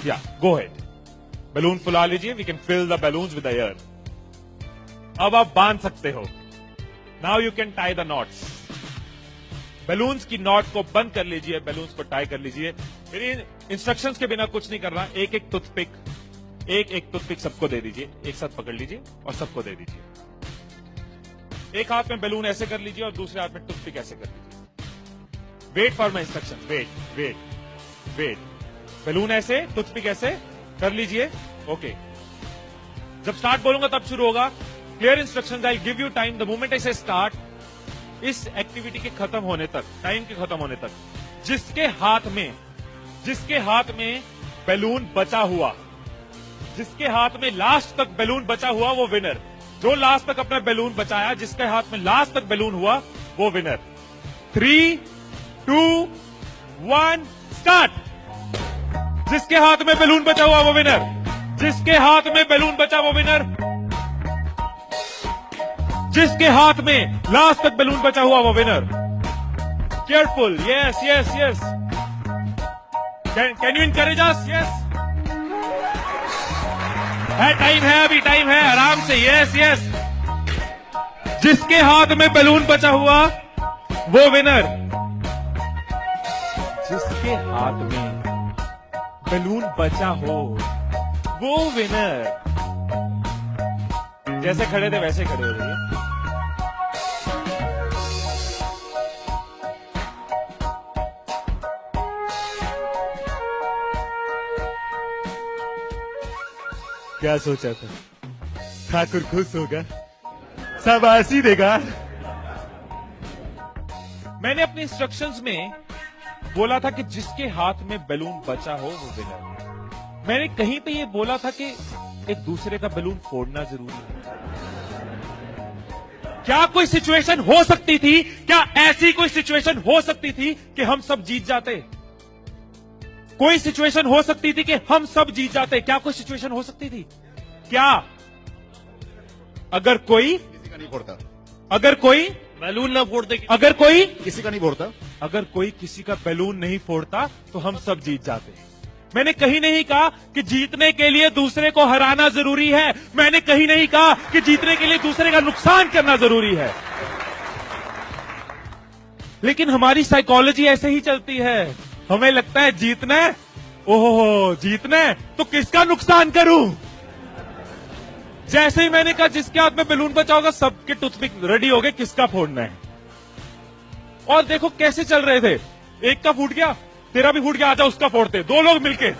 या गो head, balloon फुला लीजिए, we can fill the balloons with the air. अब आप बांध सकते हो। Now you can tie the knots. Balloons की नॉट को बंद कर लीजिए, बैलून्स को टाई कर लीजिए। मेरी इंस्ट्रक्शंस के बिना कुछ नहीं करना। एक एक टूथपिक सबको दे दीजिए, एक साथ पकड़ लीजिए और सबको दे दीजिए। एक हाथ में बैलून ऐसे कर लीजिए और दूसरे हाथ में टूथपिक ऐसे कर लीजिए। Wait for my instruction, wait. Balloon ऐसे, टूथपिक ऐसे कर लीजिए। ओके, जब स्टार्ट बोलूंगा तब शुरू होगा। Clear instructions, I give you time the moment I से स्टार्ट। इस एक्टिविटी के खत्म होने तक, टाइम के खत्म होने तक, जिसके हाथ में बैलून बचा हुआ, जिसके हाथ में लास्ट तक बैलून बचा हुआ वो विनर। जो लास्ट तक अपना बैलून बचाया, जिसके हाथ में लास्ट तक बैलून हुआ वो विनर। 3, 2, 1 स्टार्ट। जिसके हाथ में बैलून बचा हुआ वो विनर, जिसके हाथ में बैलून बचा वो विनर, जिसके हाथ में लास्ट तक बैलून बचा हुआ वो winner. Careful, yes. Can you encourage us? Yes, time है, अभी टाइम है, आराम से। यस। जिसके हाथ में बैलून बचा हुआ वो विनर, जिसके हाथ में बैलून बचा हो वो विनर। जैसे खड़े थे वैसे खड़े हो जाइए। क्या सोचा था? ठाकुर खुश होगा, शाबाशी देगा। मैंने अपने इंस्ट्रक्शंस में बोला था कि जिसके हाथ में बैलून बचा हो वो विनर। मैंने कहीं पे ये बोला था कि एक दूसरे का बैलून फोड़ना जरूरी है। क्या कोई सिचुएशन हो सकती थी, क्या ऐसी कोई सिचुएशन हो सकती थी कि हम सब जीत जाते? कोई सिचुएशन हो सकती थी कि हम सब जीत जाते? क्या कोई सिचुएशन हो सकती थी? क्या? अगर कोई किसी का नहीं फोड़ता, अगर कोई बैलून ना फोड़ते, अगर कोई किसी का नहीं फोड़ता, अगर कोई किसी का बैलून नहीं फोड़ता तो हम सब जीत जाते। मैंने कहीं नहीं कहा कि जीतने के लिए दूसरे को हराना जरूरी है। मैंने कहीं नहीं कहा कि जीतने के लिए दूसरे का नुकसान करना जरूरी है। लेकिन हमारी साइकोलॉजी ऐसे ही चलती है। हमें लगता है जीतना है, ओहो जीतना है तो किसका नुकसान करूं। जैसे ही मैंने कहा जिसके हाथ में बैलून बचा होगा, सबके टूथपिक रेडी हो गए, किसका फोड़ना है। और देखो कैसे चल रहे थे। एक का फूट गया, तेरा भी फूट गया, आजा उसका फोड़ते। दो लोग मिलके